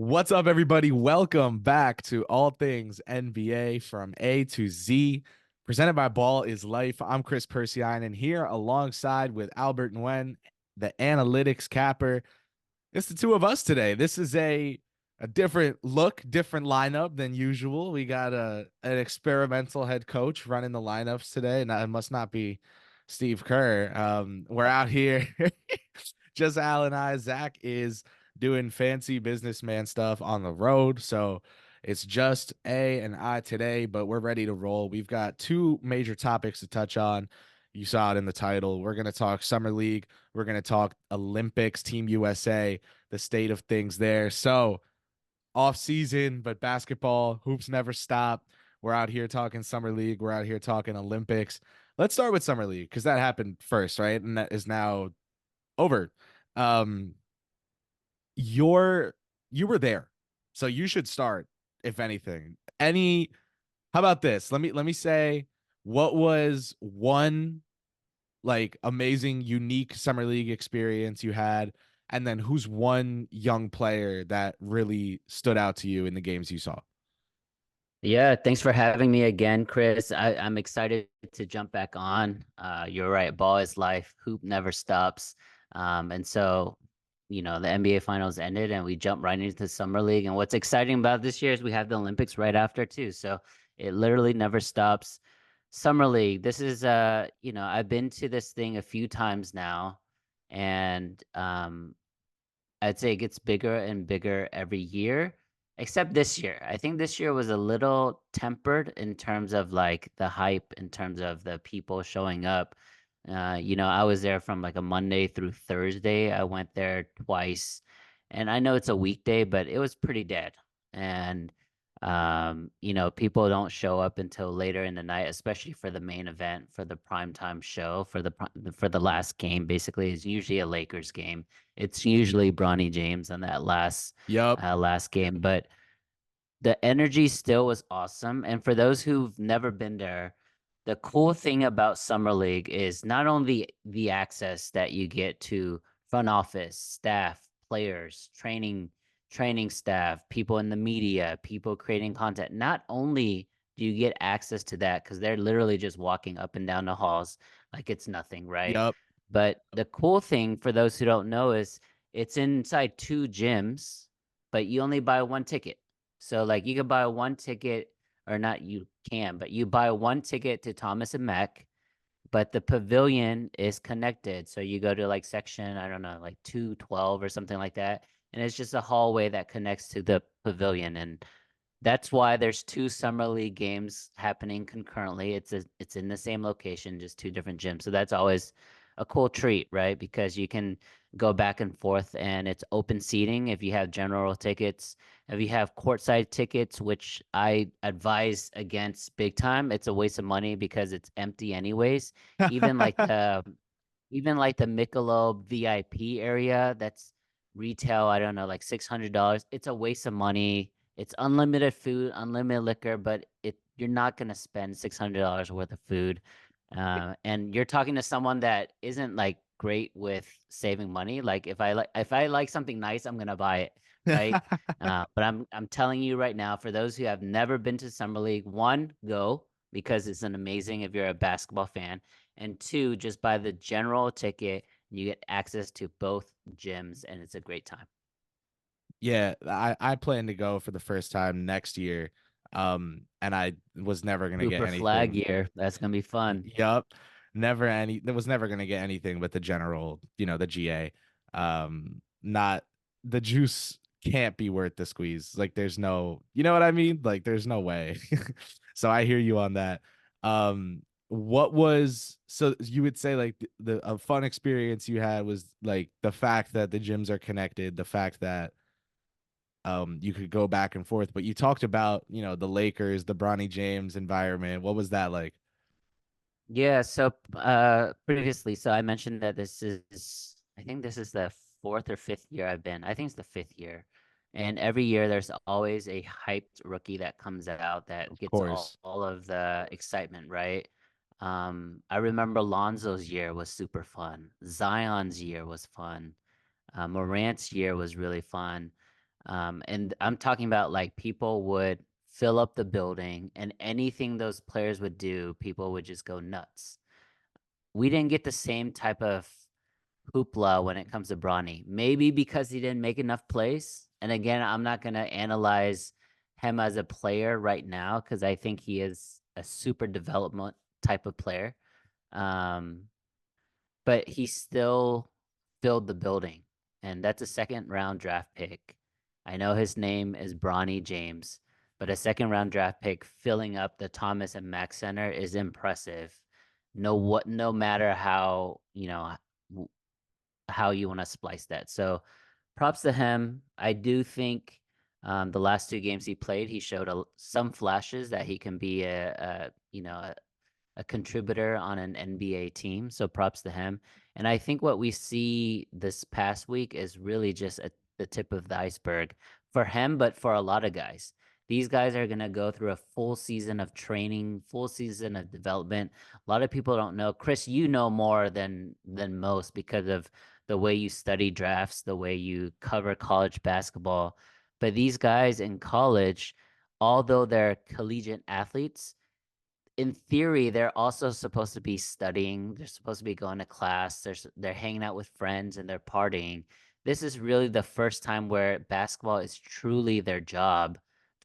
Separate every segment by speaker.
Speaker 1: What's up, everybody? Welcome back to All Things NBA from A to Z, presented by Ball is Life. I'm Chris Persiine, and here alongside with Albert Nguyen, the analytics capper. It's the two of us today. This is a different look, different lineup than usual. We got an experimental head coach running the lineups today, and that must not be Steve Kerr. We're out here, just Al and I. Zach is doing fancy businessman stuff on the road, so it's just A and I today. But we're ready to roll. We've got two major topics to touch on. You saw it in the title. We're going to talk Summer League. We're going to talk Olympics, Team USA, the state of things there. So, off season, but basketball, hoops never stop. We're out here talking Summer League. We're out here talking Olympics. Let's start with Summer League because that happened first, right? And that is now over. Um, you're you were there, so you should start, if anything. How about this? Let me say, what was one like amazing, unique summer league experience you had, and then who's one young player that really stood out to you in the games you saw?
Speaker 2: Yeah, thanks for having me again, Chris. I'm excited to jump back on. You're right, ball is life, hoop never stops. And so, the NBA finals ended and we jumped right into the summer league. And what's exciting about this year is we have the Olympics right after too. So it literally never stops. Summer league, this is I've been to this thing a few times now, and I'd say it gets bigger and bigger every year, except this year. I think this year was a little tempered in terms of like the hype, in terms of the people showing up. I was there from like a Monday through Thursday. I went there twice, and I know it's a weekday, but it was pretty dead. And people don't show up until later in the night, especially for the main event, for the primetime show, for the last game. Basically, it's usually a Lakers game. It's usually Bronny James on that
Speaker 1: Yup.
Speaker 2: last game, but the energy still was awesome. And for those who've never been there, the cool thing about Summer League is not only the access that you get to front office, staff, players, training staff, people in the media, people creating content. Not only do you get access to that because they're literally just walking up and down the halls like it's nothing, right?
Speaker 1: Yup.
Speaker 2: But the cool thing for those who don't know is it's inside two gyms, but you only buy one ticket. So like you can buy one ticket, or not you can, but you buy one ticket to Thomas and Mack, but the pavilion is connected. So you go to like section, I don't know, like 212 or something like that. And it's just a hallway that connects to the pavilion. And that's why there's two summer league games happening concurrently. It's in the same location, just two different gyms. So that's always a cool treat, right? Because you can go back and forth, and it's open seating if you have general tickets. If you have courtside tickets, which I advise against big time, it's a waste of money because it's empty anyways. Even like the even like the Michelob VIP area, that's retail, I don't know, like $600. It's a waste of money. It's unlimited food, unlimited liquor, but you're not gonna spend $600 worth of food. And you're talking to someone that isn't like great with saving money. Like if I like something nice, I'm gonna buy it, right? But I'm telling you right now, for those who have never been to Summer League, one, go because it's an amazing if you're a basketball fan, and two, just buy the general ticket. You get access to both gyms, and it's a great time.
Speaker 1: Yeah, I plan to go for the first time next year. And I was never gonna get
Speaker 2: Cooper Flag
Speaker 1: anything.
Speaker 2: year. That's gonna be fun.
Speaker 1: Yup. There was never gonna get anything but the general, the GA. Not the juice can't be worth the squeeze. Like there's no, you know what I mean? Like there's no way. So I hear you on that. What was so you would say like the a fun experience you had was like the fact that the gyms are connected, the fact that you could go back and forth, but you talked about, the Lakers, the Bronny James environment. What was that like?
Speaker 2: Yeah, so previously, so I mentioned that I think this is the fourth or fifth year I've been. I think it's the fifth year. And every year there's always a hyped rookie that comes out that
Speaker 1: Of
Speaker 2: gets all,
Speaker 1: course.
Speaker 2: all of the excitement, right? I remember Lonzo's year was super fun. Zion's year was fun. Morant's year was really fun. And I'm talking about like people would fill up the building and anything those players would do, people would just go nuts. We didn't get the same type of hoopla when it comes to Bronny. Maybe because he didn't make enough plays. And again, I'm not going to analyze him as a player right now because I think he is a super development type of player. Um, but he still filled the building, and that's a second round draft pick. I know his name is Bronny James, but a second round draft pick filling up the Thomas and Mack Center is impressive. No matter how, how you want to splice that. So props to him. I do think the last two games he played, he showed some flashes that he can be a contributor on an NBA team. So props to him. And I think what we see this past week is really just the tip of the iceberg for him, but for a lot of guys. These guys are going to go through a full season of training, full season of development. A lot of people don't know. Kris, you know more than most because of the way you study drafts, the way you cover college basketball. But these guys in college, although they're collegiate athletes, in theory, they're also supposed to be studying. They're supposed to be going to class. They're hanging out with friends and they're partying. This is really the first time where basketball is truly their job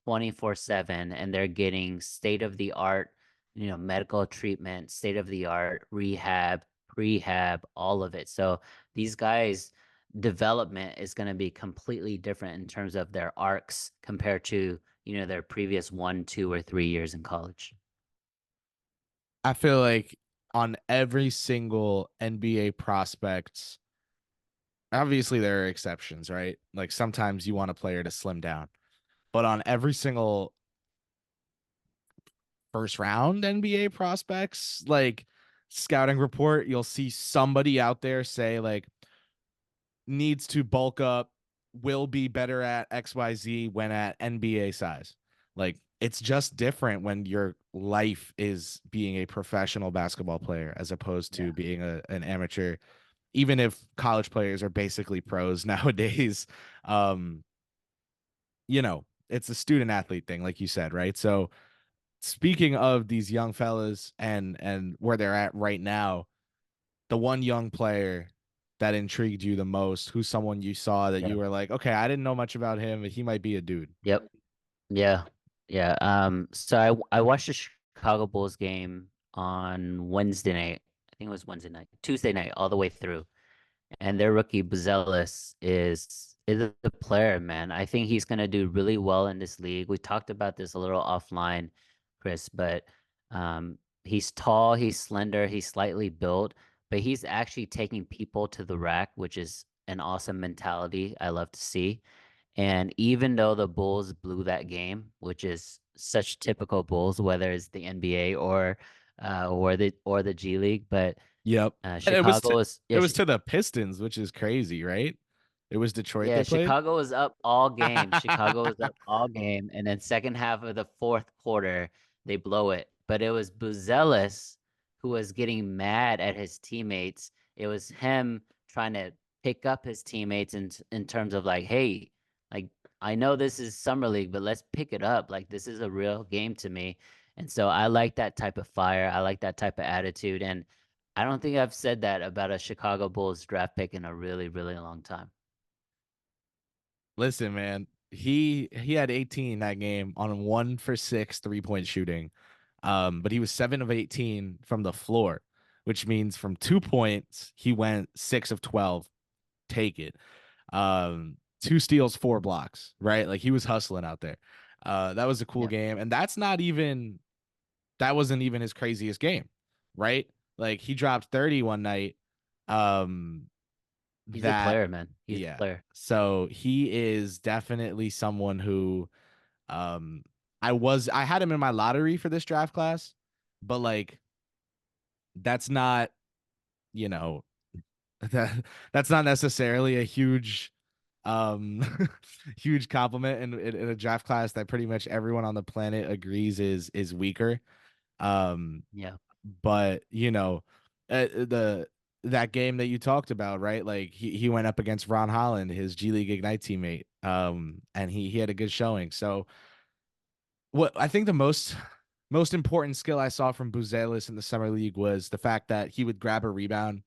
Speaker 2: 24/7 and they're getting state of the art, medical treatment, state of the art rehab, prehab, all of it. So these guys development is going to be completely different in terms of their arcs compared to, their previous 1, 2, or 3 years in college.
Speaker 1: I feel like on every single NBA prospect, obviously there are exceptions, right? Like sometimes you want a player to slim down, but on every single first round NBA prospects, like scouting report, you'll see somebody out there say like needs to bulk up, will be better at XYZ when at NBA size. Like it's just different when your life is being a professional basketball player as opposed to
Speaker 2: Yeah.
Speaker 1: being an amateur, even if college players are basically pros nowadays. Um, it's a student athlete thing, like you said, right? So speaking of these young fellas and where they're at right now, the one young player that intrigued you the most, who's someone you saw that you
Speaker 2: Yeah.
Speaker 1: were like, okay, I didn't know much about him, but he might be a dude.
Speaker 2: Yep. Yeah. Yeah. So I watched the Chicago Bulls game on Wednesday night. I think it was Wednesday night, Tuesday night, all the way through. And their rookie Buzelis is a player, man. I think he's gonna do really well in this league. We talked about this a little offline, Kris, but he's tall, he's slender, he's slightly built, but he's actually taking people to the rack, which is an awesome mentality I love to see. And even though the Bulls blew that game, which is such typical Bulls, whether it's the NBA or the G League, but
Speaker 1: Yep. And
Speaker 2: Chicago is
Speaker 1: it
Speaker 2: yeah,
Speaker 1: was to the Pistons, which is crazy, right? It was Detroit
Speaker 2: yeah,
Speaker 1: they played.
Speaker 2: Chicago was up all game. Chicago was up all game, and then second half of the fourth quarter, they blow it. But it was Buzelis who was getting mad at his teammates. It was him trying to pick up his teammates in terms of like, hey, like I know this is summer league, but let's pick it up. Like this is a real game to me. And so I like that type of fire. I like that type of attitude. And I don't think I've said that about a Chicago Bulls draft pick in a really, really long time.
Speaker 1: Listen, man, he had 18 that game on 1 for 6 3-point shooting. But he was 7 of 18 from the floor, which means from 2 points, he went 6 of 12. Take it. 2 steals, 4 blocks, right? Like he was hustling out there. That was a cool
Speaker 2: Yeah,
Speaker 1: game. And that wasn't even his craziest game, right? Like he dropped 30 one night. Um,
Speaker 2: he's a
Speaker 1: that
Speaker 2: player, man. He's a
Speaker 1: yeah.
Speaker 2: player.
Speaker 1: So he is definitely someone who um I had him in my lottery for this draft class, but like that's not, you know, that's not necessarily a huge um huge compliment in a draft class that pretty much everyone on the planet agrees is weaker. Um
Speaker 2: Yeah.
Speaker 1: but the that game that you talked about, right? Like he went up against Ron Holland, his G League Ignite teammate, and he had a good showing. So what I think the most important skill I saw from Buzelis in the summer league was the fact that he would grab a rebound.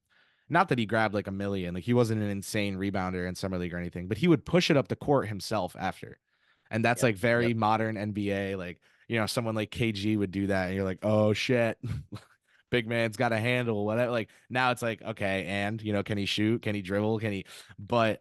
Speaker 1: Not that he grabbed like a million, like he wasn't an insane rebounder in summer league or anything, but he would push it up the court himself after. And that's
Speaker 2: Yep.
Speaker 1: like very
Speaker 2: Yep.
Speaker 1: modern NBA. Like, someone like KG would do that, and you're like, oh shit. Big man's got a handle, whatever. Like now it's like, okay, and can he shoot? Can he dribble? Can he? But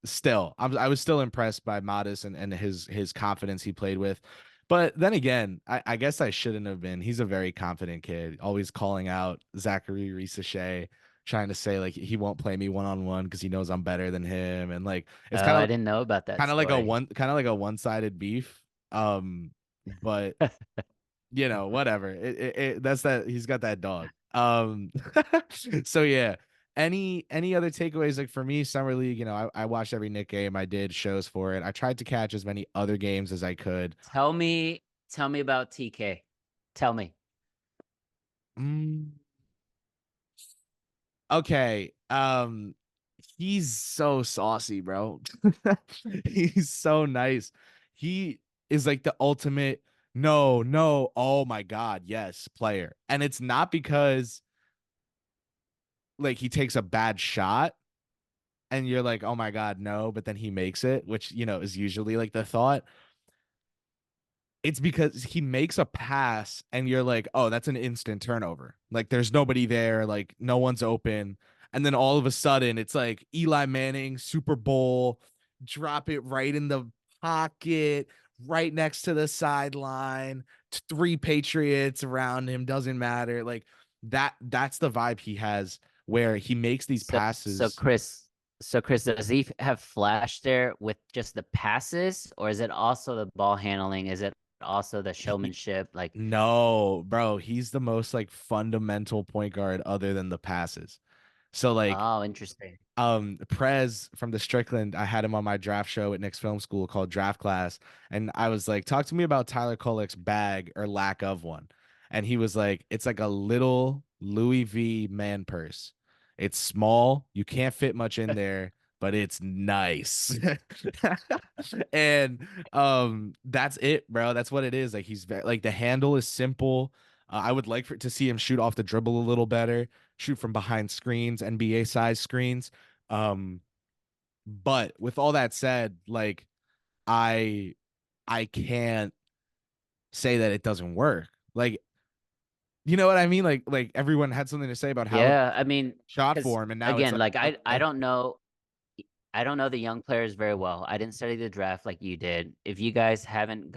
Speaker 1: still, I was still impressed by Modest and his confidence he played with. But then again, I guess I shouldn't have been. He's a very confident kid, always calling out Zachary Risachet, trying to say like he won't play me one on one because he knows I'm better than him, and like it's
Speaker 2: Oh, I didn't know about that story.
Speaker 1: kind of like a one sided beef. But whatever. That's that he's got that dog. So yeah. Any other takeaways? Like for me, summer league, I watched every Nick game. I did shows for it. I tried to catch as many other games as I could.
Speaker 2: Tell me about TK. Tell me.
Speaker 1: Mm, okay. He's so saucy, bro. He's so nice. He is like the ultimate no, no, oh my God, yes, player. And it's not because like he takes a bad shot and you're like, oh my God, no, but then he makes it, which, is usually like the thought. It's because he makes a pass and you're like, oh, that's an instant turnover. Like there's nobody there, like no one's open. And then all of a sudden it's like Eli Manning, Super Bowl, drop it right in the pocket, right next to the sideline, three Patriots around him, doesn't matter. Like that's the vibe he has where he makes these
Speaker 2: So so
Speaker 1: passes.
Speaker 2: Chris, so Chris, does he have flash there with just the passes, or is it also the ball handling? Is it also the
Speaker 1: He,
Speaker 2: showmanship? Like,
Speaker 1: no, bro, he's the most like fundamental point guard other than the passes. So like
Speaker 2: oh, interesting.
Speaker 1: Prez from the Strickland, I had him on my draft show at Nick's Film School called Draft Class, and I was like, talk to me about Tyler Kolek's bag or lack of one. And he was like, it's like a little Louis V man purse. It's small, you can't fit much in there, but it's nice. And that's it, bro. That's what it is. Like he's very, like the handle is simple. I would like to see him shoot off the dribble a little better, shoot from behind screens, NBA size screens. Um, but with all that said, like I I can't say that it doesn't work. Like, you know what I mean? Like everyone had something to say about
Speaker 2: Yeah,
Speaker 1: Halliburton
Speaker 2: I mean,
Speaker 1: shot
Speaker 2: because
Speaker 1: form, and now it's
Speaker 2: again,
Speaker 1: like,
Speaker 2: like
Speaker 1: what
Speaker 2: I
Speaker 1: the
Speaker 2: don't know. I don't know the young players very well. I didn't study the draft like you did. If you guys haven't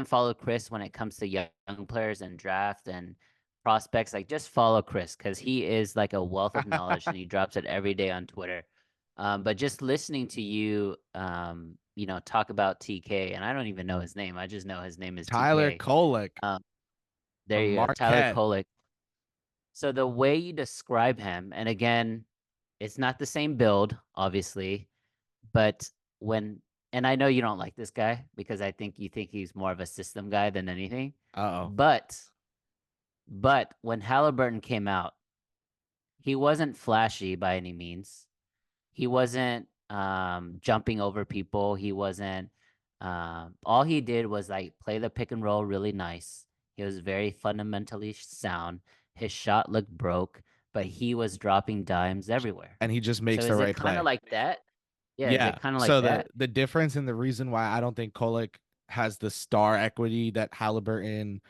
Speaker 2: followed Chris when it comes to young players and draft and prospects, like just follow Chris because he is like a wealth of knowledge and he drops it every day on Twitter. But just listening to you, talk about TK, and I don't even know his name. I just know his name is
Speaker 1: Tyler
Speaker 2: TK.
Speaker 1: Kolek
Speaker 2: Um, there
Speaker 1: from
Speaker 2: you go, Tyler
Speaker 1: Marquette.
Speaker 2: Kolek. So the way you describe him, and again, it's not the same build, obviously, but when and I know you don't like this guy because I think you think he's more of a system guy than anything.
Speaker 1: Uh-oh.
Speaker 2: But but when Halliburton came out, he wasn't flashy by any means. He wasn't jumping over people. He wasn't all he did was like play the pick and roll really nice. He was very fundamentally sound. His shot looked broke, but he was dropping dimes everywhere.
Speaker 1: And he just
Speaker 2: So
Speaker 1: makes the
Speaker 2: is it
Speaker 1: right
Speaker 2: kind of
Speaker 1: play.
Speaker 2: like that? Yeah, is
Speaker 1: Yeah.
Speaker 2: it kind of like
Speaker 1: So the
Speaker 2: that?
Speaker 1: the difference and the reason why I don't think Kolek has the star equity that Halliburton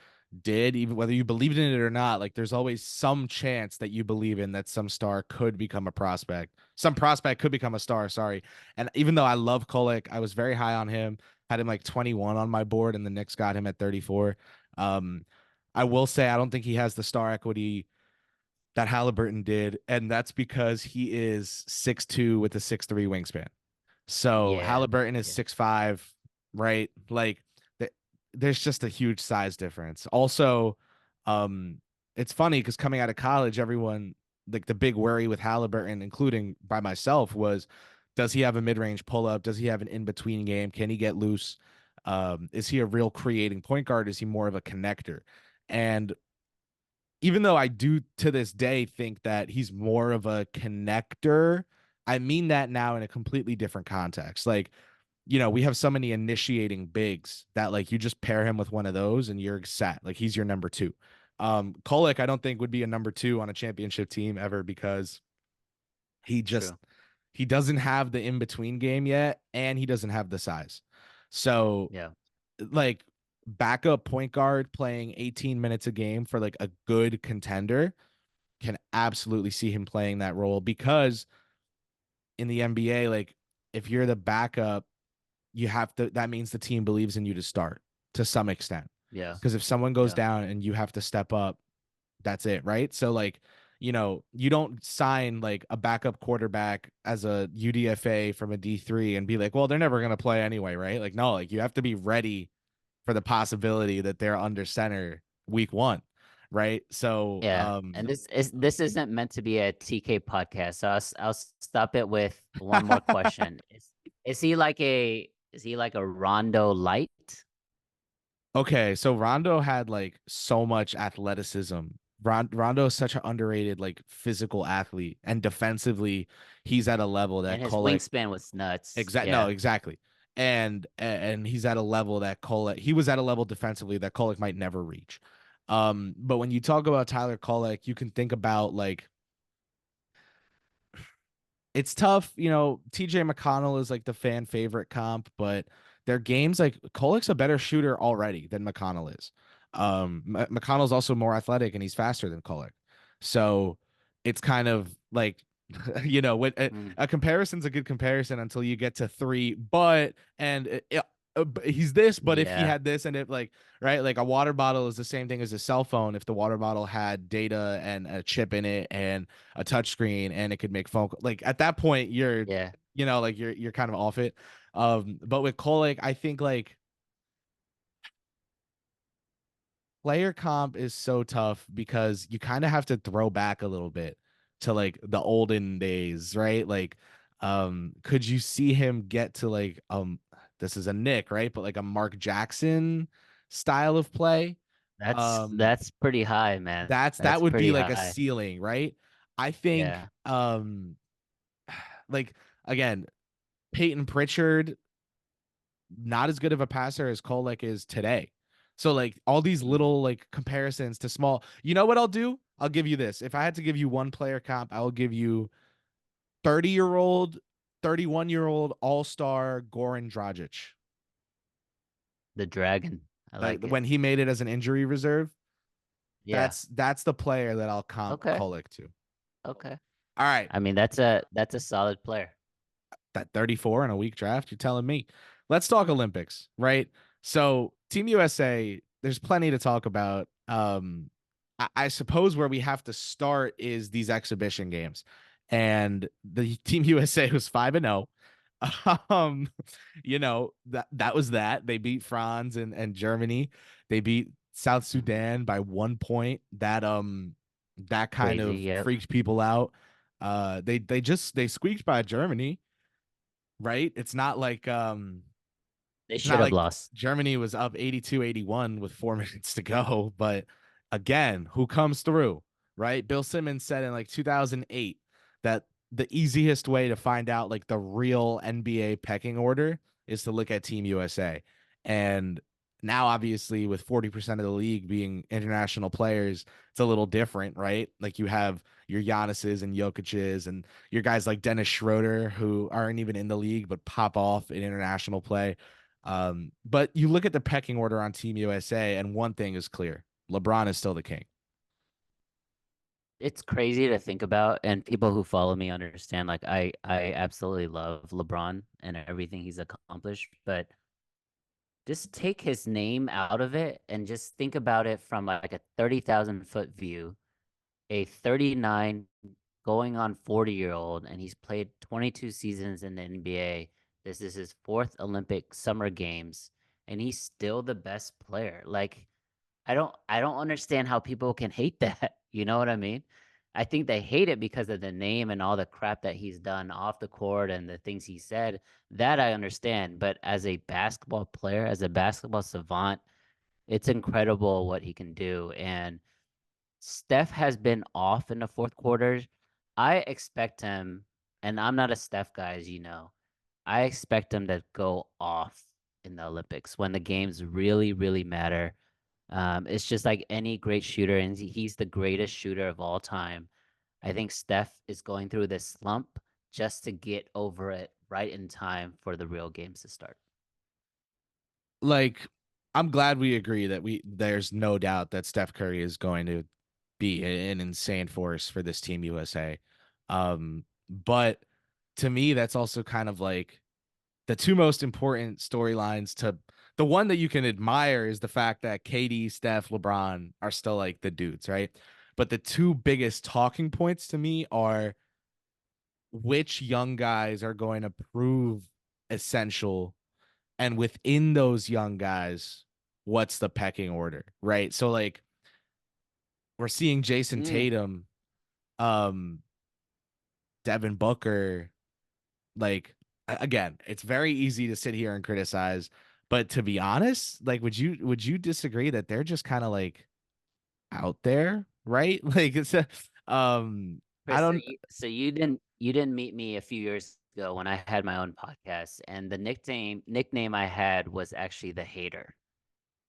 Speaker 1: did, even whether you believed in it or not, like there's always some chance that you believe in that some star could become a prospect. Some prospect could become a star, sorry. And even though I love Kolek, I was very high on him, had him like 21 on my board, and the Knicks got him at 34. Um, I will say I don't think he has the star equity that Halliburton did, and that's because he is 6'2" with a 6'3" wingspan. So
Speaker 2: Yeah.
Speaker 1: Halliburton is
Speaker 2: Yeah.
Speaker 1: 6'5", right? Like th- there's just a huge size difference. Also, um, it's funny because coming out of college, everyone like the big worry with Halliburton, including by myself, was does he have a mid-range pull-up? Does he have an in-between game? Can he get loose? Is he a real creating point guard? Is he more of a connector? And even though I do to this day think that he's more of a connector, I mean that now in a completely different context. Like, we have so many initiating bigs that like you just pair him with one of those and you're set. Like he's your number two. Kolek, I don't think would be a number two on a championship team ever because he just
Speaker 2: True.
Speaker 1: he doesn't have the in between game yet, and he doesn't have the size. So
Speaker 2: Yeah.
Speaker 1: like backup point guard playing 18 minutes a game for like a good contender can absolutely see him playing that role because in the NBA, like if you're the backup, you have to, that means the team believes in you to start to some extent.
Speaker 2: Yeah.
Speaker 1: Because if someone goes
Speaker 2: Yeah.
Speaker 1: down and you have to step up, that's it, right? So like, you don't sign like a backup quarterback as a UDFA from a D3 and be like, well, they're never going to play anyway, right? Like, no, like you have to be ready for the possibility that they're under center week one, right? So,
Speaker 2: Yeah. And this isn't meant to be a TK podcast, so I'll stop it with one more question. Is he like a Rondo light?
Speaker 1: okay, so Rondo had like so much athleticism. Rondo is such an underrated like physical athlete, and defensively, he's at a level that
Speaker 2: And his
Speaker 1: Kolek
Speaker 2: wingspan was nuts.
Speaker 1: no,
Speaker 2: Yeah.
Speaker 1: exactly. And he's at a level that Kolek he was at a level defensively that Kolek might never reach. But when you talk about Tyler Kolek, you can think about like it's tough. TJ McConnell is like the fan favorite comp, but their games like Kolek's a better shooter already than McConnell is. McConnell's also more athletic and he's faster than Kolek. So it's kind of like what
Speaker 2: Mm.
Speaker 1: a comparison's a good comparison until you get to three, but he's this, but if he
Speaker 2: Yeah.
Speaker 1: had this and if like right, like a water bottle is the same thing as a cell phone if the water bottle had data and a chip in it and a touch screen and it could make phone like at that point you're
Speaker 2: Yeah.
Speaker 1: like you're kind of off it. But with Kolek, I think like player comp is so tough because you kind of have to throw back a little bit to like the olden days, right? Like, could you see him get to like this is a Nick, right? But like a Mark Jackson style of play. Um,
Speaker 2: That's pretty high, man.
Speaker 1: that
Speaker 2: That's
Speaker 1: would be
Speaker 2: pretty
Speaker 1: like a
Speaker 2: high.
Speaker 1: ceiling, right? I think
Speaker 2: Yeah.
Speaker 1: like again, Peyton Pritchard not as good of a passer as Kolek is today. So like all these
Speaker 2: Mm.
Speaker 1: little like comparisons to small. You know what I'll do? I'll give you this. If I had to give you one player comp, I will give you 30-year-old, 31-year-old all-star Goran Dragic.
Speaker 2: The dragon. I
Speaker 1: Like
Speaker 2: like it.
Speaker 1: when he made it as an injury reserve,
Speaker 2: Yeah.
Speaker 1: that's the player that I'll comp
Speaker 2: Okay.
Speaker 1: Kolek to.
Speaker 2: Okay.
Speaker 1: All right.
Speaker 2: I mean, that's a solid player.
Speaker 1: That 34 in a week draft, you're telling me. Let's talk Olympics, right? So, Team USA, there's plenty to talk about. I suppose where we have to start is these exhibition games. And the Team USA was 5-0. Um, that was that. They beat France and Germany. They beat South
Speaker 2: Mhm.
Speaker 1: Sudan by 1 point. That kind
Speaker 2: Crazy.
Speaker 1: of
Speaker 2: Yep.
Speaker 1: freaked people out. They squeaked by Germany, right?
Speaker 2: They
Speaker 1: It's
Speaker 2: should
Speaker 1: not
Speaker 2: have
Speaker 1: like
Speaker 2: lost.
Speaker 1: Germany was up 82-81 with 4 minutes to go, but again, who comes through, right? Bill Simmons said in like 2008 that the easiest way to find out like the real NBA pecking order is to look at Team USA. And now obviously with 40% of the league being international players, it's a little different, right? Like you have your Giannis's and Jokic's and your guys like Dennis Schroeder who aren't even in the league but pop off in international play. But you look at the pecking order on Team USA, and one thing is clear: LeBron is still the king.
Speaker 2: It's crazy to think about, and people who follow me understand. Like I absolutely love LeBron and everything he's accomplished, but just take his name out of it and just think about it from like a 30,000-foot view. A 39 going on 40-year-old, and he's played 22 seasons in the NBA. This is his fourth Olympic Summer Games, and he's still the best player. Like, I don't understand how people can hate that. You know what I mean? I think they hate it because of the name and all the crap that he's done off the court and the things he said. That I understand, but as a basketball player, as a basketball savant, it's incredible what he can do. And Steph has been off in the fourth quarter. I expect him, and I'm not a Steph guy, as you know. I expect him to go off in the Olympics when the games really, really matter. It's just like any great shooter, and he's the greatest shooter of all time. I think Steph is going through this slump just to get over it right in time for the real games to start.
Speaker 1: Like, I'm glad we agree that there's no doubt that Steph Curry is going to be an insane force for this team USA. But to me, that's also kind of like the two most important storylines. To the one that you can admire is the fact that KD, Steph, LeBron are still like the dudes, right? But the two biggest talking points to me are which young guys are going to prove essential, and within those young guys, what's the pecking order, right? So like we're seeing Jason
Speaker 2: Mm.
Speaker 1: Tatum, um, Devin Booker, like again, it's very easy to sit here and criticize, but to be honest, like would you disagree that they're just kind of like out there, right? Like it's a I
Speaker 2: Chris, so
Speaker 1: don't
Speaker 2: you didn't meet me a few years ago when I had my own podcast, and the nickname I had was actually the hater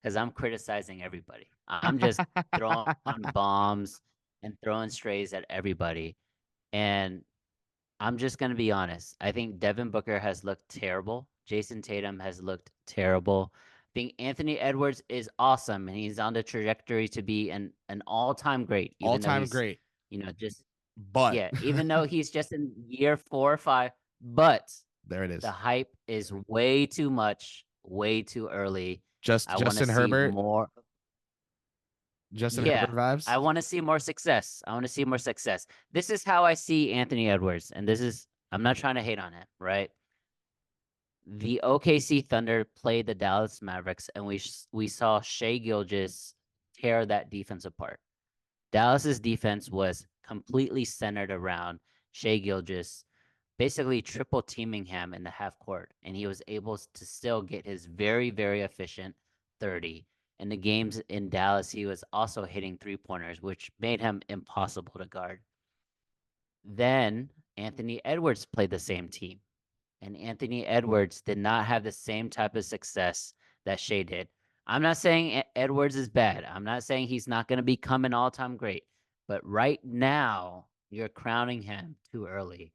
Speaker 2: because I'm criticizing everybody. I'm just throwing bombs and throwing strays at everybody. And I'm just gonna be honest. I think Devin Booker has looked terrible. Jason Tatum has looked terrible. I think Anthony Edwards is awesome and he's on the trajectory to be an all-time great, even though
Speaker 1: all-time
Speaker 2: he's,
Speaker 1: great,
Speaker 2: just
Speaker 1: but
Speaker 2: yeah, even though he's just in year 4 or 5, but
Speaker 1: there it
Speaker 2: the
Speaker 1: is.
Speaker 2: hype is way too much, way too early.
Speaker 1: Just
Speaker 2: I want to see more.
Speaker 1: Justin Herbert
Speaker 2: Yeah, I
Speaker 1: vibes.
Speaker 2: want to see more success. I want to see more success. This is how I see Anthony Edwards, and I'm not trying to hate on him, right? The OKC Thunder played the Dallas Mavericks, and we saw Shea Gilgeous tear that defense apart. Dallas's defense was completely centered around Shea Gilgeous, basically triple teaming him in the half court, and he was able to still get his very, very efficient 30. In the games in Dallas, he was also hitting 3-pointers, which made him impossible to guard. Then Anthony Edwards played the same team, and Anthony Edwards did not have the same type of success that Shea did. I'm not saying Edwards is bad. I'm not saying he's not going to become an all-time great, but right now you're crowning him too early.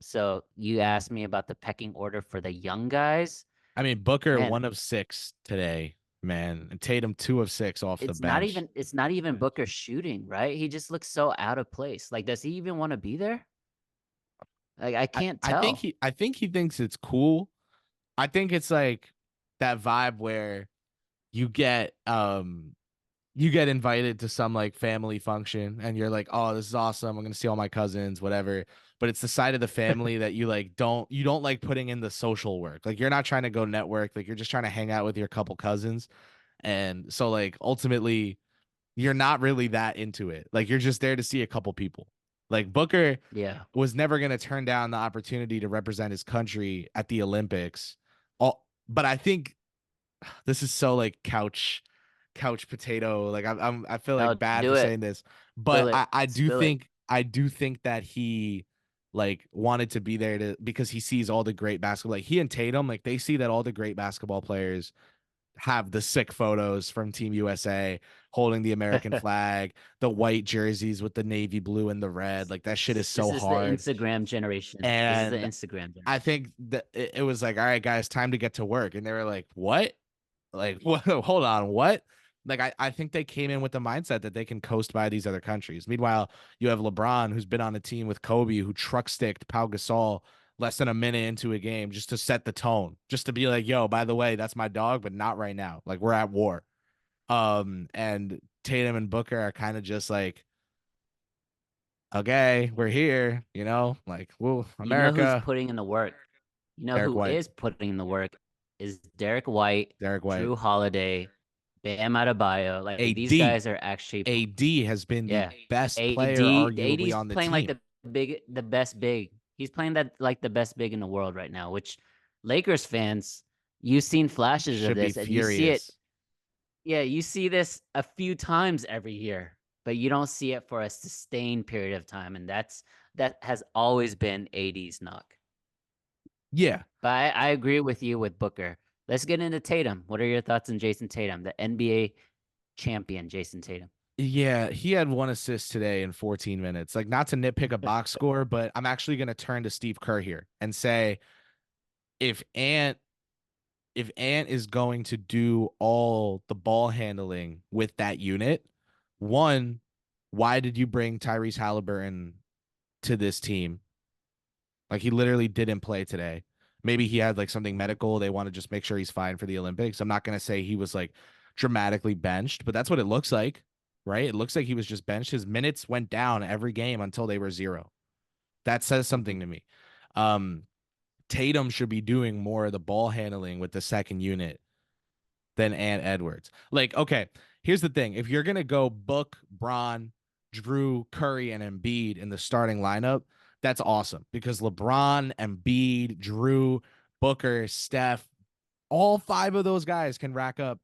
Speaker 2: So you asked me about the pecking order for the young guys.
Speaker 1: I mean, Booker
Speaker 2: Man,
Speaker 1: 1 of 6 today, man, and Tatum 2 of 6 off the bench.
Speaker 2: it's not even Booker shooting, right? He just looks so out of place. Like, does he even want to be there? Like, I can't tell.
Speaker 1: I think he thinks it's cool. I think it's like that vibe where you get you get invited to some like family function and you're like, "Oh, this is awesome. I'm going to see all my cousins, whatever." But it's the side of the family that you don't like putting in the social work. Like you're not trying to go network, like you're just trying to hang out with your couple cousins. And so like ultimately you're not really that into it. Like you're just there to see a couple people. Like Booker
Speaker 2: Yeah.
Speaker 1: was never going to turn down the opportunity to represent his country at the Olympics. But I think this is so like couch potato. Like I feel
Speaker 2: No,
Speaker 1: like bad
Speaker 2: do
Speaker 1: for
Speaker 2: it.
Speaker 1: saying this,
Speaker 2: Spill
Speaker 1: but
Speaker 2: it. Spill it.
Speaker 1: I do think that he like wanted to be there to because he sees all the great basketball. Like he and Tatum, like they see that all the great basketball players have the sick photos from Team USA holding the American flag, the white jerseys with the navy blue and the red. Like that shit is
Speaker 2: This
Speaker 1: so
Speaker 2: is the
Speaker 1: hard.
Speaker 2: Instagram generation. This is the
Speaker 1: And
Speaker 2: Instagram
Speaker 1: I
Speaker 2: generation.
Speaker 1: think that it was like, all right, guys, time to get to work. And they were like, what? Like, what? Hold on, what? Like, I think they came in with the mindset that they can coast by these other countries. Meanwhile, you have LeBron, who's been on a team with Kobe, who truck sticked Pau Gasol less than a minute into a game just to set the tone, just to be like, yo, by the way, that's my dog, but not right now. Like, we're at war. And Tatum and Booker are kind of just like, okay, we're here, like, whoa,
Speaker 2: You know who's
Speaker 1: America,
Speaker 2: putting in the work? You know
Speaker 1: Derek
Speaker 2: who
Speaker 1: White,
Speaker 2: is putting in the work is Derek White,
Speaker 1: Derek White.
Speaker 2: Drew Holiday, Bam Adebayo. Like these
Speaker 1: AD,
Speaker 2: guys are actually,
Speaker 1: AD has been the
Speaker 2: yeah.
Speaker 1: best player, arguably,
Speaker 2: AD's
Speaker 1: on the
Speaker 2: playing like
Speaker 1: team.
Speaker 2: the best big. He's playing that like the best big in the world right now. Which Lakers fans, you've seen flashes of
Speaker 1: Should be
Speaker 2: this, and you see it.
Speaker 1: furious.
Speaker 2: Yeah, you see this a few times every year, but you don't see it for a sustained period of time, and that has always been AD's knock.
Speaker 1: Yeah.
Speaker 2: But I agree with you with Booker. Let's get into Tatum. What are your thoughts on Jason Tatum, the NBA champion Jason Tatum?
Speaker 1: Yeah, he had 1 assist today in 14 minutes. Like, not to nitpick a box score, but I'm actually going to turn to Steve Kerr here and say if Ant if Ant is going to do all the ball handling with that unit, one, why did you bring Tyrese Halliburton to this team? Like, he literally didn't play today. Maybe he had like something medical. They want to just make sure he's fine for the Olympics. I'm not going to say he was like dramatically benched, but that's what it looks like, right? It looks like he was just benched. His minutes went down every game until they were 0. That says something to me. Um, Tatum should be doing more of the ball handling with the second unit than Ant Edwards. Like, okay, here's the thing. If you're going to go Book, Bron, Drew, Curry, and Embiid in the starting lineup, that's awesome because LeBron, Embiid, Drew, Booker, Steph, all 5 of those guys can rack up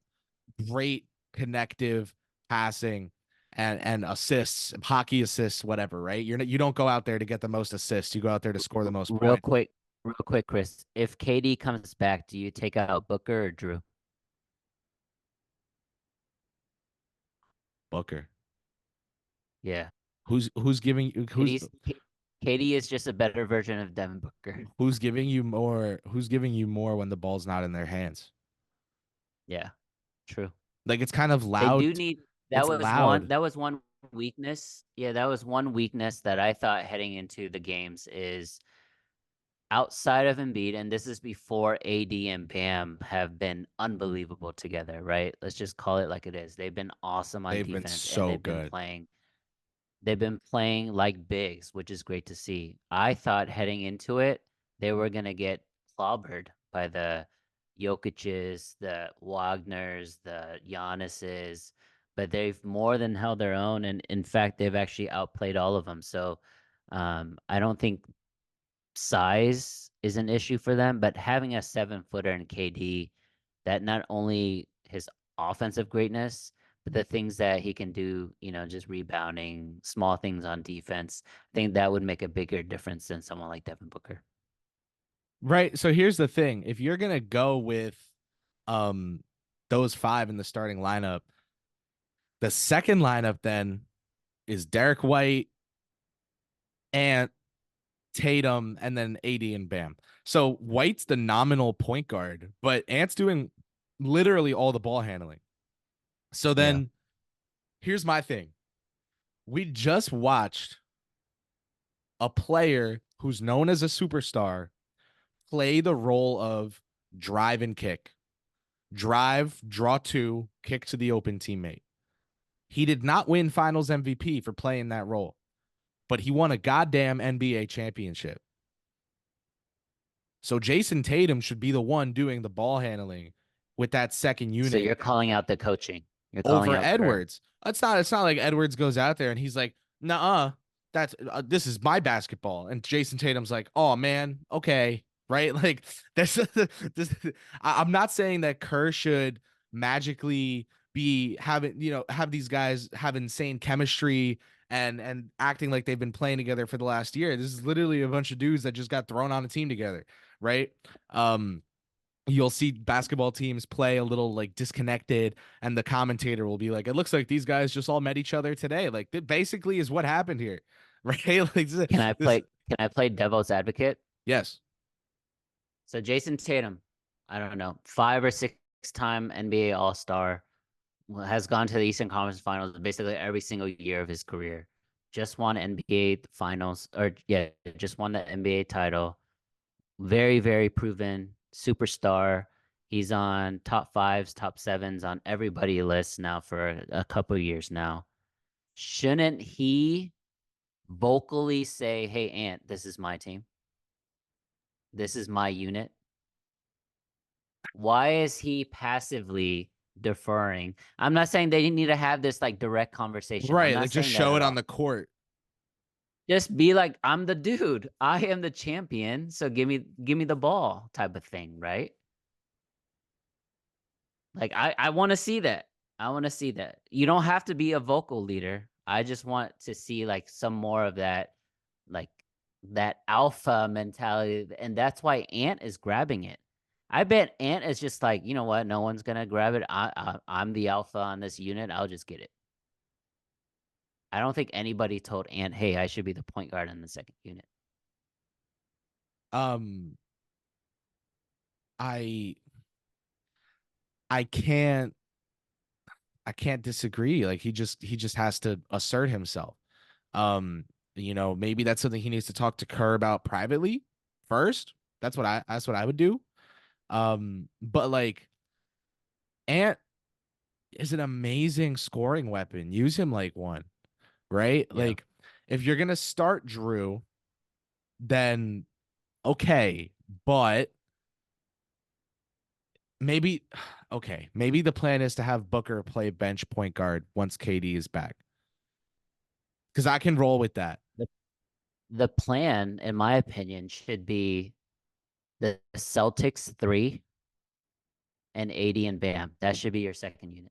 Speaker 1: great connective passing and assists, hockey assists, whatever, right? You don't go out there to get the most assists. You go out there to score the most
Speaker 2: Real
Speaker 1: points.
Speaker 2: quick, real quick, Chris. If KD comes back, do you take out Booker or Drew?
Speaker 1: Booker.
Speaker 2: Yeah.
Speaker 1: Who's giving you
Speaker 2: KD is just a better version of Devin Booker.
Speaker 1: who's giving you more when the ball's not in their hands?
Speaker 2: Yeah, true.
Speaker 1: Like, it's kind of
Speaker 2: They
Speaker 1: loud.
Speaker 2: do need
Speaker 1: It's loud.
Speaker 2: that was one weakness. Yeah, that was one weakness that I thought heading into the games is outside of Embiid, and this is before AD and Bam have been unbelievable together, right? Let's just call it like it is. They've been awesome on
Speaker 1: They've been
Speaker 2: defense, and
Speaker 1: so good.
Speaker 2: they've been playing like bigs, which is great to see. I thought heading into it, they were gonna get clobbered by the Jokic's, the Wagners, the Giannis's, but they've more than held their own, and in fact, they've actually outplayed all of them. So, I don't think size is an issue for them, but having a 7-footer in KD, that not only his offensive greatness, but the things that he can do, just rebounding, small things on defense, I think that would make a bigger difference than someone like Devin Booker.
Speaker 1: Right. So here's the thing. If you're gonna go with um those 5 in the starting lineup, the second lineup then is Derek White and Tatum and then AD and Bam. So White's the nominal point guard, but Ant's doing literally all the ball handling. So
Speaker 2: Yeah.
Speaker 1: then here's my thing. We just watched a player who's known as a superstar play the role of drive and kick. Drive, draw 2, kick to the open teammate. He did not win finals MVP for playing that role, but he won a goddamn NBA championship. So Jason Tatum should be the one doing the ball handling with that second
Speaker 2: So
Speaker 1: unit
Speaker 2: you're calling out the coaching. You're calling
Speaker 1: over
Speaker 2: out Kerr.
Speaker 1: Edwards. It's not like Edwards goes out there and he's like, "Nah, that's this is my basketball." And Jason Tatum's like, "Oh man, okay." Right? Like, this I'm not saying that Kerr should magically be having, have these guys have insane chemistry and acting like they've been playing together for the last year. This is literally a bunch of dudes that just got thrown on a team together, right? You'll see basketball teams play a little like disconnected, and the commentator will be like, "It looks like these guys just all met each other today." Like, that basically is what happened here, right? Like,
Speaker 2: Can I
Speaker 1: this
Speaker 2: play can I play devil's advocate?
Speaker 1: yes,
Speaker 2: So Jason Tatum, I don't know, 5 or 6 time NBA All-Star, has gone to the Eastern Conference Finals basically every single year of his career. Just won NBA Finals, or yeah, just won the NBA title. Very, very proven superstar. He's on top 5s, top 7s on everybody lists now for a couple years now. Shouldn't he vocally say, "Hey, Ant, this is my team. This is my unit"? Why is he passively deferring? I'm not saying they need to have this like direct conversation. I'm
Speaker 1: right.
Speaker 2: not
Speaker 1: Like, just
Speaker 2: saying that
Speaker 1: show
Speaker 2: at
Speaker 1: it on
Speaker 2: all.
Speaker 1: the court.
Speaker 2: Just be like, I'm the dude. I am the champion. So give me the ball type of thing, right? Like I want to see that. I want to see that. You don't have to be a vocal leader. I just want to see like some more of that, like that alpha mentality, and that's why Ant is grabbing it. I bet Ant is just like, you know what? No one's gonna grab it. I'm the alpha on this unit. I'll just get it. I don't think anybody told Ant, hey, I should be the point guard in the second unit.
Speaker 1: Um, I I can't I can't disagree. Like he just has to assert himself. Um, maybe that's something he needs to talk to Kerr about privately first. That's what I would do. But like Ant is an amazing scoring weapon. Use him like one, right?
Speaker 2: Yeah.
Speaker 1: Like if you're gonna start Drew, then okay, but maybe okay, maybe the plan is to have Booker play bench point guard once KD is back. Because I can roll with that.
Speaker 2: The the plan, in my opinion, should be the Celtics three and 80 and Bam. That should be your second unit.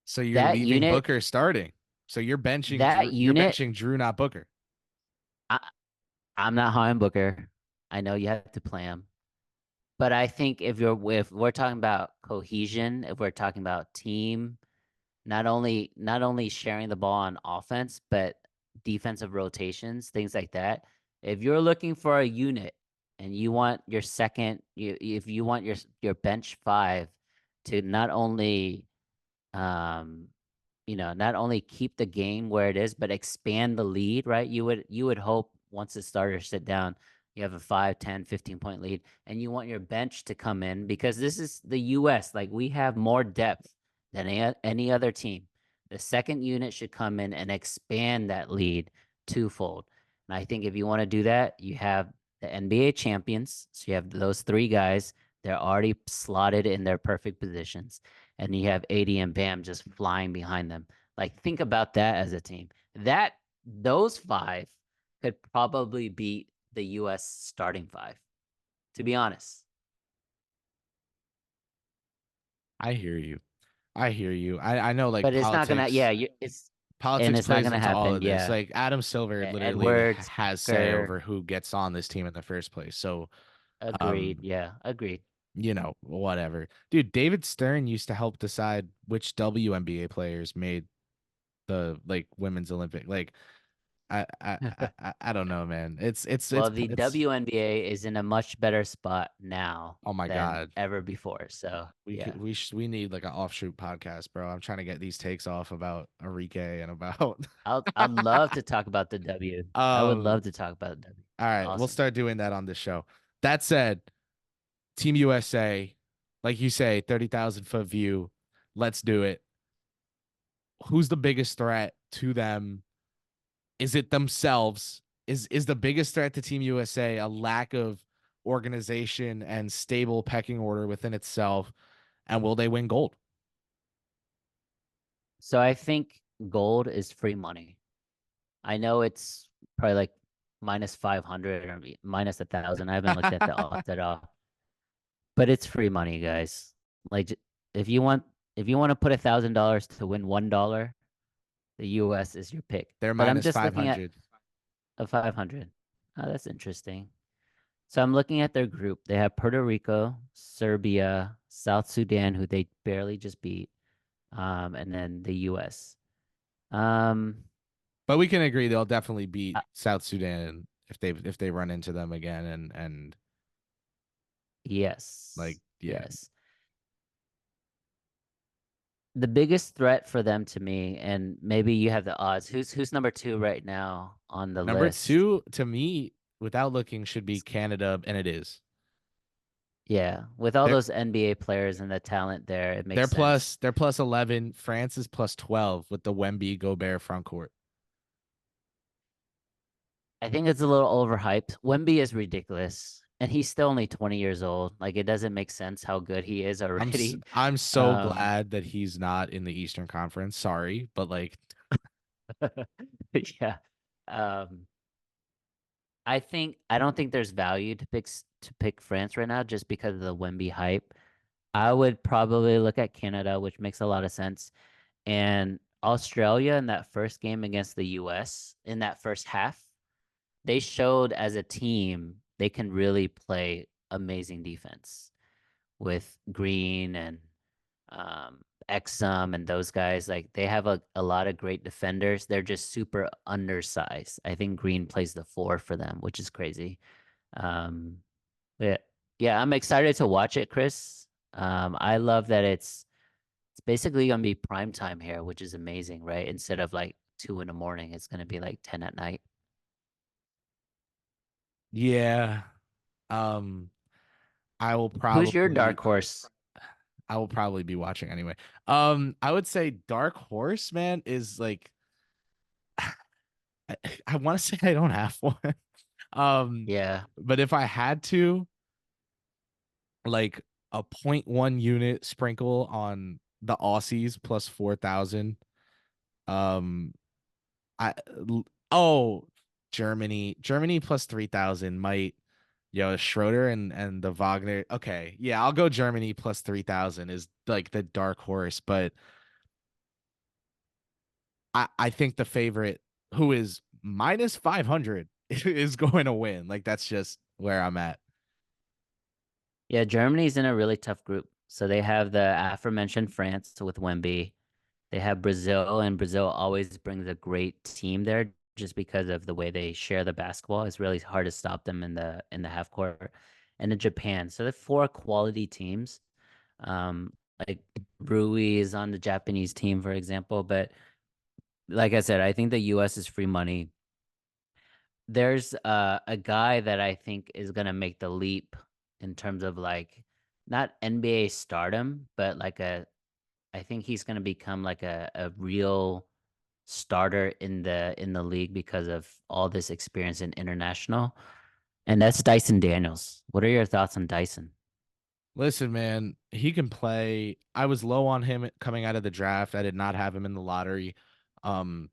Speaker 1: So you're
Speaker 2: That
Speaker 1: leaving
Speaker 2: unit,
Speaker 1: Booker starting. So you're benching
Speaker 2: that
Speaker 1: Drew. You're
Speaker 2: unit,
Speaker 1: benching Drew, not Booker.
Speaker 2: I, I'm not high on Booker. I know you have to play him. But I think if we're talking about cohesion, if we're talking about team, not only sharing the ball on offense, but defensive rotations, things like that. If you're looking for a unit and you want your second, if you want your bench five to not only um not only keep the game where it is, but expand the lead, right? You would hope once the starters sit down, you have a 5, 10, 15 point lead, and you want your bench to come in because this is the US. Like we have more depth than any other team. The second unit should come in and expand that lead twofold. And I think if you want to do that, you have the NBA champions. So you have those three guys. They're already slotted in their perfect positions and you have AD and Bam just flying behind them. Like think about that as a team. That those five could probably beat the US starting five, to be honest.
Speaker 1: I hear you. I hear you. I know like
Speaker 2: But it's not gonna, yeah,
Speaker 1: politics
Speaker 2: and
Speaker 1: politics
Speaker 2: it's not
Speaker 1: plays
Speaker 2: gonna
Speaker 1: into all
Speaker 2: happen.
Speaker 1: of this.
Speaker 2: Yeah.
Speaker 1: Like Adam Silver
Speaker 2: Yeah.
Speaker 1: literally
Speaker 2: Edwards,
Speaker 1: has say
Speaker 2: Kerr,
Speaker 1: over who gets on this team in the first place. So
Speaker 2: agreed.
Speaker 1: um,
Speaker 2: Yeah, agreed.
Speaker 1: whatever. Dude, David Stern used to help decide which WNBA players made the like women's Olympic. Like I don't know, man.
Speaker 2: Well, the WNBA is in a much better spot now
Speaker 1: oh my
Speaker 2: than
Speaker 1: God.
Speaker 2: ever before. So yeah.
Speaker 1: We need like an offshoot podcast, bro. I'm trying to get these takes off about Enrique and about
Speaker 2: I'd love to talk about the W. I would love
Speaker 1: um
Speaker 2: to talk about the W.
Speaker 1: all right, we'll
Speaker 2: Awesome.
Speaker 1: start doing that on the show. That said, Team USA, like you say, 30,000 foot view. Let's do it. Who's the biggest threat to them? Is it themselves? Is the biggest threat to Team USA a lack of organization and stable pecking order within itself? And will they win gold?
Speaker 2: So I think gold is free money. I know it's probably like minus 500 or minus 1,000. I haven't looked at the odds at all, but it's free money, guys. Like if you want if you want to put $1,000 to win $1, the US is your pick.
Speaker 1: They're
Speaker 2: But I'm
Speaker 1: minus
Speaker 2: just looking at
Speaker 1: 500.
Speaker 2: a 500. Oh, that's interesting. So I'm looking at their group. They have Puerto Rico, Serbia, South Sudan, who they barely just beat, and then the US. Um,
Speaker 1: But we can agree they'll definitely beat
Speaker 2: uh,
Speaker 1: South Sudan if they run into them again and like
Speaker 2: yes,
Speaker 1: yeah.
Speaker 2: yes. The biggest threat for them to me, and maybe you have the odds. Who's number two right now on the
Speaker 1: Number
Speaker 2: list?
Speaker 1: two to me, without looking, should be Canada, and it is.
Speaker 2: Yeah, with all
Speaker 1: They're
Speaker 2: those NBA players and the talent there, it
Speaker 1: they're
Speaker 2: makes sense.
Speaker 1: plus they're plus 11. France is plus 12 with the Wemby Gobert front court.
Speaker 2: I think it's a little overhyped. Wemby is ridiculous, and he's still only 20 years old. Like it doesn't make sense how good he is already.
Speaker 1: I'm so
Speaker 2: Um,
Speaker 1: glad that he's not in the Eastern Conference. Sorry, but like
Speaker 2: yeah. Um, I don't think there's value to pick France right now just because of the Wemby hype. I would probably look at Canada, which makes a lot of sense. And Australia in that first game against the US in that first half, they showed as a team they can really play amazing defense with Green and Exum and those guys. Like they have a lot of great defenders. They're just super undersized. I think Green plays the four for them, which is crazy. Um, yeah, yeah, I'm excited to watch it, Chris. I love that it's basically gonna be prime time here, which is amazing, right? Instead of like 2 in the morning, it's gonna be like 10 at night.
Speaker 1: Yeah. Um, I will
Speaker 2: Who's your
Speaker 1: probably
Speaker 2: dark horse?
Speaker 1: I will probably be watching anyway. I would say Dark Horse, man, is like I, I want to say I don't have one. Um,
Speaker 2: Yeah.
Speaker 1: but if I had to, like a point 0.1 unit sprinkle on the Aussies plus 4,000. Um, I oh Germany plus 3,000 might Schroeder and the Wagner. Okay, yeah, I'll go Germany plus 3,000 is like the dark horse, but I think the favorite who is minus 500 is going to win. Like that's just where I'm at.
Speaker 2: Yeah, Germany's in a really tough group. So they have the aforementioned France with Wemby. They have Brazil, and Brazil always brings a great team there just because of the way they share the basketball. It's really hard to stop them in the half court. And then Japan. So they're four quality teams. Like Rui is on the Japanese team, for example. But like I said, I think the US is free money. There's a guy that I think is gonna make the leap in terms of like not NBA stardom, but like I think he's gonna become like a real starter in the league because of all this experience in international. And that's Dyson Daniels. What are your thoughts on Dyson?
Speaker 1: Listen, man, he can play. I was low on him coming out of the draft. I did not have him in the lottery. Um,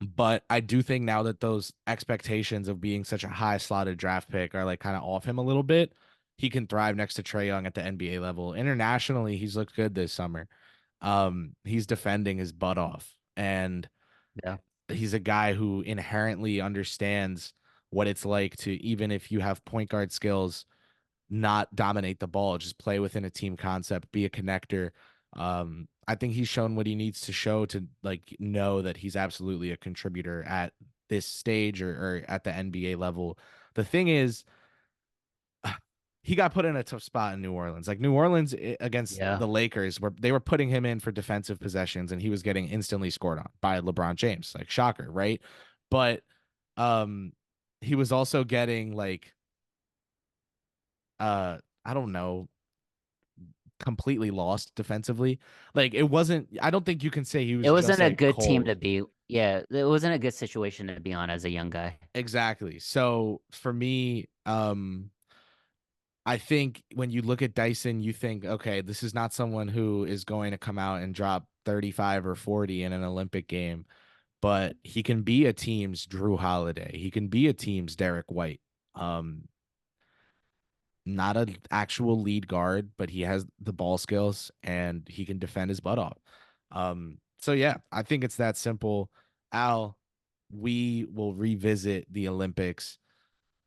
Speaker 1: but I do think now that those expectations of being such a high slotted draft pick are like kind of off him a little bit, he can thrive next to Trae Young at the NBA level. Internationally, he's looked good this summer. He's defending his butt off, and
Speaker 2: Yeah.
Speaker 1: he's a guy who inherently understands what it's like to, even if you have point guard skills, not dominate the ball, just play within a team concept, be a connector. I think he's shown what he needs to show to like know that he's absolutely a contributor at this stage or at the NBA level. The thing is, he got put in a tough spot in New Orleans. Like New Orleans against
Speaker 2: Yeah.
Speaker 1: the Lakers, where they were putting him in for defensive possessions, and he was getting instantly scored on by LeBron James. Like shocker, right? But um, he was also getting like I don't know, completely lost defensively. Like it wasn't. I don't think you can say he
Speaker 2: It
Speaker 1: was just
Speaker 2: wasn't a
Speaker 1: like
Speaker 2: good team
Speaker 1: cold.
Speaker 2: to be. Yeah, it wasn't a good situation to be on as a young guy.
Speaker 1: Exactly. So for me, I think when you look at Dyson, you think, okay, this is not someone who is going to come out and drop 35 or 40 in an Olympic game, but he can be a team's Drew Holiday. He can be a team's Derek White. Um, Not an actual lead guard, but he has the ball skills and he can defend his butt off. So yeah, I think it's that simple. Al, we will revisit the Olympics.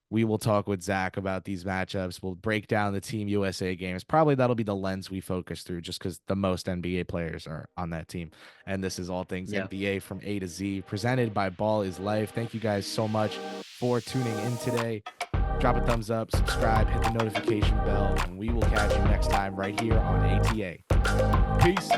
Speaker 1: We will talk with Zach about these matchups. We'll break down the Team USA games. Probably that'll be the lens we focus through just because the most NBA players are on that team. And this is all things
Speaker 2: Yeah.
Speaker 1: NBA from A to Z, presented by Ball is Life. Thank you guys so much for tuning in today. Drop a thumbs up, subscribe, hit the notification bell, and we will catch you next time right here on ATA. Peace.